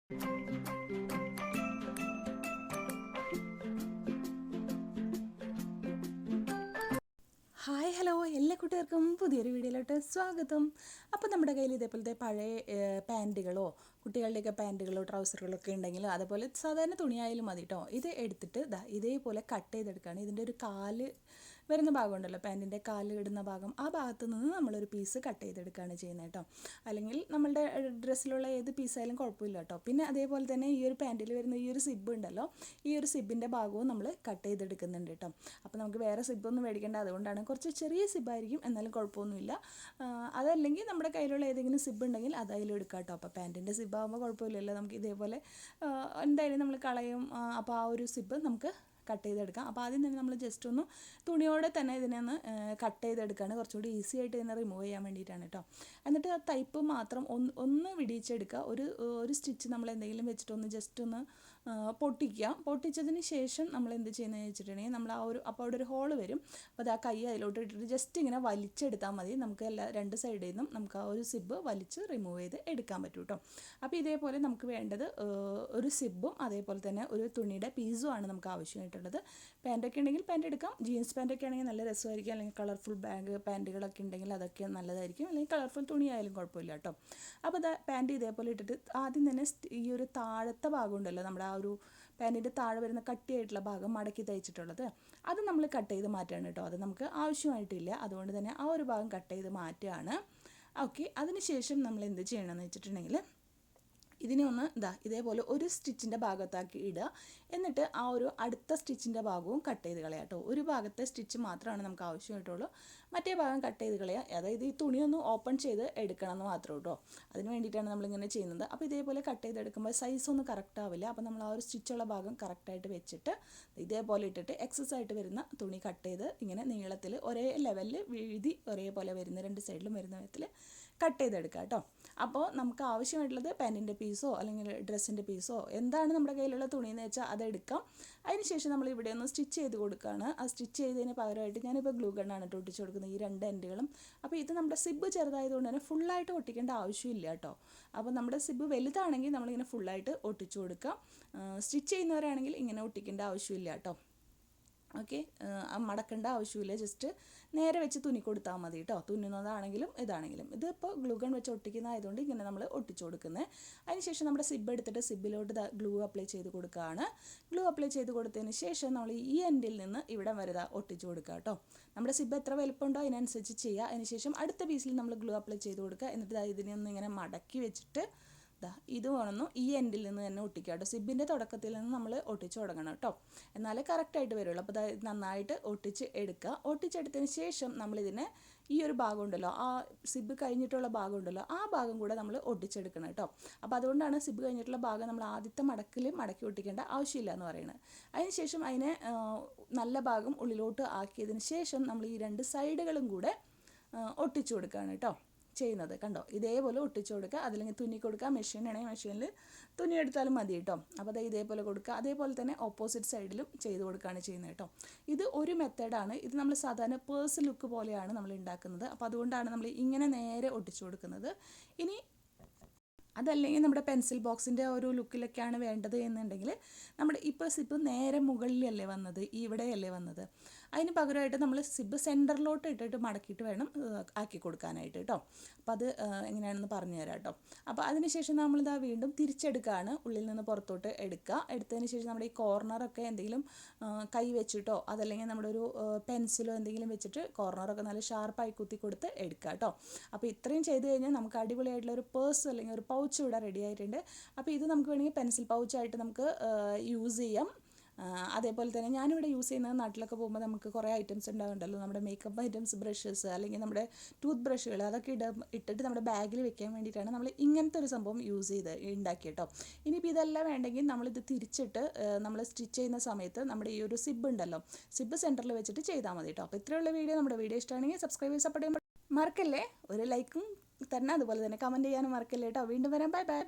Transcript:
Hi hello എല്ലാ കൂട്ടുകാർക്കും പുതിയൊരു വീഡിയോയിലോട്ട് സ്വാഗതം. അപ്പോൾ നമ്മുടെ കയ്യിൽ ഇതേപോലത്തെ പഴയ പാൻറ്റുകളോ കുട്ടികളുടെയൊക്കെ പാൻറ്റുകളോ ട്രൗസറുകളോ ഒക്കെ ഉണ്ടെങ്കിൽ അതുപോലെ സാധാരണ തുണിയായാലും മതി കേട്ടോ. ഇത് എടുത്തിട്ട് ഇതേപോലെ കട്ട് ചെയ്തെടുക്കുകയാണ്. ഇതിൻ്റെ ഒരു കാല് വരുന്ന ഭാഗം ഉണ്ടല്ലോ, പാൻറ്റിൻ്റെ കാല് ഇടുന്ന ഭാഗം, ആ ഭാഗത്ത് നിന്ന് നമ്മളൊരു പീസ് കട്ട് ചെയ്തെടുക്കുകയാണ് ചെയ്യുന്നത് കേട്ടോ. അല്ലെങ്കിൽ നമ്മളുടെ ഡ്രസ്സിലുള്ള ഏത് പീസായാലും കുഴപ്പമില്ല കേട്ടോ. പിന്നെ അതേപോലെ തന്നെ ഈ ഒരു പാൻറ്റിൽ വരുന്ന ഈ ഒരു സിബ് ഉണ്ടല്ലോ, ഈ ഒരു സിബിൻ്റെ ഭാഗവും നമ്മൾ കട്ട് ചെയ്തെടുക്കുന്നുണ്ട് കേട്ടോ. അപ്പോൾ നമുക്ക് വേറെ സിബൊന്നും മേടിക്കേണ്ട, അതുകൊണ്ടാണ് കുറച്ച് ചെറിയ സിബായിരിക്കും, എന്നാലും കുഴപ്പമൊന്നുമില്ല. അതല്ലെങ്കിൽ നമ്മുടെ കയ്യിലുള്ള ഏതെങ്കിലും സിബ് ഉണ്ടെങ്കിൽ അത് അതിലെടുക്കാം കേട്ടോ. അപ്പോൾ പാൻറ്റിൻ്റെ സിബാകുമ്പോൾ കുഴപ്പമില്ലല്ലോ, നമുക്ക് ഇതേപോലെ എന്തായാലും നമ്മൾ കളയും. അപ്പോൾ ആ ഒരു സിബ് നമുക്ക് കട്ട് ചെയ്തെടുക്കാം. അപ്പോൾ ആദ്യം തന്നെ നമ്മൾ ജസ്റ്റ് ഒന്ന് തുണിയോടെ തന്നെ ഇതിനെ ഒന്ന് കട്ട് ചെയ്തെടുക്കുകയാണ്, കുറച്ചുകൂടി ഈസി ആയിട്ട് ഇതിനെ റിമൂവ് ചെയ്യാൻ വേണ്ടിയിട്ടാണ് കേട്ടോ. എന്നിട്ട് ആ തയ്പ്പ് മാത്രം ഒന്ന് വിടിയിച്ചെടുക്കുക. ഒരു സ്റ്റിച്ച് നമ്മൾ എന്തെങ്കിലും വെച്ചിട്ടൊന്ന് ജസ്റ്റ് ഒന്ന് പൊട്ടിക്കുക. പൊട്ടിച്ചതിന് ശേഷം നമ്മൾ എന്ത് ചെയ്യുന്നതെന്ന് വെച്ചിട്ടുണ്ടെങ്കിൽ നമ്മൾ അപ്പോൾ അവിടെ ഒരു ഹോള് വരും. അപ്പോൾ അത് ആ കൈ അതിലോട്ട് ഇട്ടിട്ട് ജസ്റ്റ് ഇങ്ങനെ വലിച്ചെടുത്താൽ മതി. നമുക്ക് രണ്ട് സൈഡിൽ നിന്നും നമുക്ക് ആ ഒരു സിബ് വലിച്ച് റിമൂവ് ചെയ്ത് എടുക്കാൻ പറ്റും കേട്ടോ. അപ്പോൾ ഇതേപോലെ നമുക്ക് വേണ്ടത് ഒരു സിബും അതേപോലെ തന്നെ ഒരു തുണിയുടെ പീസും ആണ് നമുക്ക് ആവശ്യമായിട്ടുള്ളത്. പാൻറ്റൊക്കെ ഉണ്ടെങ്കിൽ പാൻറ്റ് എടുക്കാം. ജീൻസ് പാൻറ്റൊക്കെ ആണെങ്കിൽ നല്ല രസമായിരിക്കും. അല്ലെങ്കിൽ കളർഫുൾ പാൻറ്റുകളൊക്കെ ഉണ്ടെങ്കിൽ അതൊക്കെ നല്ലതായിരിക്കും. അല്ലെങ്കിൽ കളർഫുൾ തുണിയായാലും കുഴപ്പമില്ല കേട്ടോ. അപ്പോൾ പാൻറ്റ് ഇതേപോലെ ഇട്ടിട്ട് ആദ്യം തന്നെ ഈ ഒരു താഴത്തെ ഭാഗം ഉണ്ടല്ലോ, നമ്മുടെ ആ ഒരു പാൻറ്റിൻ്റെ താഴെ വരുന്ന കട്ടിയായിട്ടുള്ള ഭാഗം മടക്കി തയ്ച്ചിട്ടുള്ളത്, അത് നമ്മൾ കട്ട് ചെയ്ത് മാറ്റുകയാണ് കേട്ടോ. അത് നമുക്ക് ആവശ്യമായിട്ടില്ല, അതുകൊണ്ട് തന്നെ ആ ഒരു ഭാഗം കട്ട് ചെയ്ത് മാറ്റുകയാണ്. ഓക്കെ, അതിനുശേഷം നമ്മൾ എന്ത് ചെയ്യണമെന്ന് വെച്ചിട്ടുണ്ടെങ്കിൽ ഇതിനെ ഒന്ന് ഇതേപോലെ ഒരു സ്റ്റിച്ചിൻ്റെ ഭാഗത്താക്കി ഇടുക. എന്നിട്ട് ആ ഒരു അടുത്ത സ്റ്റിച്ചിൻ്റെ ഭാഗവും കട്ട് ചെയ്ത് കളയാം കേട്ടോ. ഒരു ഭാഗത്തെ സ്റ്റിച്ച് മാത്രമാണ് നമുക്ക് ആവശ്യമായിട്ടുള്ളൂ, മറ്റേ ഭാഗം കട്ട് ചെയ്ത് കളയുക. അതായത് ഈ തുണിയൊന്ന് ഓപ്പൺ ചെയ്ത് എടുക്കണം എന്ന് മാത്രം കേട്ടോ. അതിന് വേണ്ടിയിട്ടാണ് നമ്മളിങ്ങനെ ചെയ്യുന്നത്. അപ്പോൾ ഇതേപോലെ കട്ട് ചെയ്തെടുക്കുമ്പോൾ സൈസൊന്നും കറക്റ്റ് ആവില്ല. അപ്പോൾ നമ്മൾ ആ ഒരു സ്റ്റിച്ചുള്ള ഭാഗം കറക്റ്റായിട്ട് വെച്ചിട്ട് ഇതേപോലെ ഇട്ടിട്ട് എക്സസ് ആയിട്ട് വരുന്ന തുണി കട്ട് ചെയ്ത് ഇങ്ങനെ നീളത്തിൽ ഒരേ ലെവലിൽ വീതി ഒരേപോലെ വരുന്ന രണ്ട് സൈഡിലും വരുന്ന വിധത്തിൽ കട്ട് ചെയ്തെടുക്കുക കേട്ടോ. അപ്പോൾ നമുക്ക് ആവശ്യമായിട്ടുള്ളത് പാൻറ്റിൻ്റെ പീസോ അല്ലെങ്കിൽ ഡ്രസ്സിൻ്റെ പീസോ എന്താണ് നമ്മുടെ കയ്യിലുള്ള തുണിയെന്ന് വെച്ചാൽ അതെടുക്കാം. അതിനുശേഷം നമ്മൾ ഇവിടെ ഒന്ന് സ്റ്റിച്ച് ചെയ്ത് കൊടുക്കുകയാണ്. ആ സ്റ്റിച്ച് ചെയ്തതിന് പകരമായിട്ട് ഞാനിപ്പോൾ ഗ്ലൂ ഗണ്ണാണ് കേട്ടോ ഒട്ടിച്ച് കൊടുക്കുന്നത്, ഈ രണ്ട് എൻഡുകളും. അപ്പോൾ ഇത് നമ്മുടെ സിബ് ചെറുതായതുകൊണ്ട് തന്നെ ഫുള്ളായിട്ട് ഒട്ടിക്കേണ്ട ആവശ്യമില്ല കേട്ടോ. അപ്പോൾ നമ്മുടെ സിബ് വലുതാണെങ്കിൽ നമ്മളിങ്ങനെ ഫുള്ളായിട്ട് ഒട്ടിച്ചു കൊടുക്കാം. സ്റ്റിച്ച് ചെയ്യുന്നവരാണെങ്കിൽ ഇങ്ങനെ ഒട്ടിക്കേണ്ട ആവശ്യമില്ല കേട്ടോ. ഓക്കെ, മടക്കേണ്ട ആവശ്യമില്ല, ജസ്റ്റ് നേരെ വെച്ച് തുന്നി കൊടുത്താൽ മതി കേട്ടോ. തുന്നുന്നതാണെങ്കിലും ഇതാണെങ്കിലും. ഇതിപ്പോൾ ഗ്ലൂ ഗൺ വെച്ച് ഒട്ടിക്കുന്നതായതുകൊണ്ട് ഇങ്ങനെ നമ്മൾ ഒട്ടിച്ചു കൊടുക്കുന്നത്. അതിനുശേഷം നമ്മുടെ സിബ് എടുത്തിട്ട് സിബിലോട്ട് ഗ്ലൂ അപ്ലൈ ചെയ്ത് കൊടുക്കുകയാണ്. ഗ്ലൂ അപ്ലൈ ചെയ്ത് കൊടുത്തതിന് ശേഷം നമ്മൾ ഈ എൻഡിൽ നിന്ന് ഇവിടെ വരെ ഒട്ടിച്ചു കൊടുക്കുക കേട്ടോ. നമ്മുടെ സിബ് എത്ര വലുപ്പമുണ്ടോ അതിനനുസരിച്ച് ചെയ്യുക. അതിനുശേഷം അടുത്ത പീസിൽ നമ്മൾ ഗ്ലൂ അപ്ലൈ ചെയ്ത് കൊടുക്കുക. എന്നിട്ട് ഇതിനെ ഒന്ന് ഇങ്ങനെ മടക്കി വെച്ചിട്ട് ഇത് വേണമെന്നു ഈ എൻഡിൽ നിന്ന് തന്നെ ഒട്ടിക്കുക കേട്ടോ. സിബിൻ്റെ തുടക്കത്തിൽ നിന്ന് നമ്മൾ ഒട്ടിച്ച് തുടങ്ങണം കേട്ടോ, എന്നാലേ കറക്റ്റായിട്ട് വരുള്ളൂ. അപ്പോൾ നന്നായിട്ട് ഒട്ടിച്ച് എടുക്കുക. ഒട്ടിച്ചെടുത്തതിന് ശേഷം നമ്മളിതിനെ ഈ ഒരു ഭാഗം ഉണ്ടല്ലോ, ആ സിബ് കഴിഞ്ഞിട്ടുള്ള ഭാഗം ഉണ്ടല്ലോ, ആ ഭാഗം കൂടെ നമ്മൾ ഒട്ടിച്ചെടുക്കണം കേട്ടോ. അപ്പോൾ അതുകൊണ്ടാണ് സിബ് കഴിഞ്ഞിട്ടുള്ള ഭാഗം നമ്മൾ ആദ്യത്തെ മടക്കി ഒട്ടിക്കേണ്ട ആവശ്യമില്ല എന്ന് പറയുന്നത്. അതിനുശേഷം അതിനെ നല്ല ഭാഗം ഉള്ളിലോട്ട് ആക്കിയതിന് ശേഷം നമ്മൾ ഈ രണ്ട് സൈഡുകളും കൂടെ ഒട്ടിച്ചു കൊടുക്കുകയാണ് കേട്ടോ ചെയ്യുന്നത്. കണ്ടോ, ഇതേപോലെ ഒട്ടിച്ചു കൊടുക്കുക. അതില്ലെങ്കിൽ തുന്നി കൊടുക്കുക. മെഷീനാണെങ്കിൽ മെഷീനിൽ തുന്നി എടുത്താലും മതി കേട്ടോ. അപ്പോൾ ഇതേപോലെ കൊടുക്കുക. അതേപോലെ തന്നെ ഓപ്പോസിറ്റ് സൈഡിലും ചെയ്ത് കൊടുക്കുകയാണ് ചെയ്യുന്നത് കേട്ടോ. ഇത് ഒരു മെത്തേഡാണ്. ഇത് നമ്മൾ സാധാരണ പേഴ്സ് ലുക്ക് പോലെയാണ് നമ്മൾ ഉണ്ടാക്കുന്നത്. അപ്പോൾ അതുകൊണ്ടാണ് നമ്മൾ ഇങ്ങനെ നേരെ ഒട്ടിച്ചു കൊടുക്കുന്നത്. ഇനി അതല്ലെങ്കിൽ നമ്മുടെ പെൻസിൽ ബോക്സിൻ്റെ ഒരു ലുക്കിലൊക്കെയാണ് വേണ്ടത് എന്നുണ്ടെങ്കിൽ നമ്മുടെ ഇപ്പോൾ സിബ് നേരെ മുകളിലല്ലേ വന്നത്, ഇവിടെയല്ലേ വന്നത്, അതിന് പകരമായിട്ട് നമ്മൾ സിബ് സെൻറ്ററിലോട്ട് ഇട്ടിട്ട് മടക്കിയിട്ട് വേണം ആക്കി കൊടുക്കാനായിട്ട് കേട്ടോ. അപ്പോൾ അത് എങ്ങനെയാണെന്ന് പറഞ്ഞു തരാം കേട്ടോ. അപ്പോൾ അതിനുശേഷം നമ്മളിതാ വീണ്ടും തിരിച്ചെടുക്കുകയാണ്, ഉള്ളിൽ നിന്ന് പുറത്തോട്ട് എടുക്കുക. എടുത്തതിന് ശേഷം നമ്മുടെ ഈ കോർണറൊക്കെ എന്തെങ്കിലും കൈ വെച്ചിട്ടോ അതല്ലെങ്കിൽ നമ്മുടെ ഒരു പെൻസിലോ എന്തെങ്കിലും വെച്ചിട്ട് കോർണറൊക്കെ നല്ല ഷാർപ്പായി കുത്തി കൊടുത്ത് എടുക്കുക കേട്ടോ. അപ്പോൾ ഇത്രയും ചെയ്ത് കഴിഞ്ഞാൽ നമുക്ക് അടിപൊളിയായിട്ടുള്ള ഒരു പേഴ്സ് അല്ലെങ്കിൽ ഒരു പൗച്ച് ഇവിടെ റെഡി ആയിട്ടുണ്ട്. അപ്പോൾ ഇത് നമുക്ക് വേണമെങ്കിൽ പെൻസിൽ പൗച്ചായിട്ട് നമുക്ക് യൂസ് ചെയ്യാം. അതേപോലെ തന്നെ ഞാനിവിടെ യൂസ് ചെയ്യുന്നത്, നാട്ടിലൊക്കെ പോകുമ്പോൾ നമുക്ക് കുറേ ഐറ്റംസ് ഉണ്ടാവുന്നുണ്ടല്ലോ, നമ്മുടെ മേക്കപ്പ് ഐറ്റംസ്, ബ്രഷസ് അല്ലെങ്കിൽ നമ്മുടെ ടൂത്ത് ബ്രഷുകൾ, അതൊക്കെ ഇട്ടിട്ട് നമ്മുടെ ബാഗിൽ വെക്കാൻ വേണ്ടിയിട്ടാണ് നമ്മൾ ഇങ്ങനത്തെ ഒരു സംഭവം ഉണ്ടാക്കി കേട്ടോ. ഇനിയിപ്പോൾ ഇതെല്ലാം വേണ്ടെങ്കിൽ നമ്മളിത് തിരിച്ചിട്ട് നമ്മൾ സ്റ്റിച്ച് ചെയ്യുന്ന സമയത്ത് നമ്മുടെ ഈ ഒരു സിബ് ഉണ്ടല്ലോ, സിബ് സെൻറ്ററിൽ വെച്ചിട്ട് ചെയ്താൽ മതി കേട്ടോ. അപ്പോൾ ഇത്രയുള്ള വീഡിയോ, നമ്മുടെ വീഡിയോ ഇഷ്ടമാണെങ്കിൽ സബ്സ്ക്രൈബ് സപ്പോർട്ട് ചെയ്യാൻ മറക്കല്ലേ, ഒരു ലൈക്കും തന്നെ അതുപോലെ തന്നെ കമൻറ്റ് ചെയ്യാനും മറക്കല്ലേ കേട്ടോ. വീണ്ടും വരാം, ബൈ ബൈ.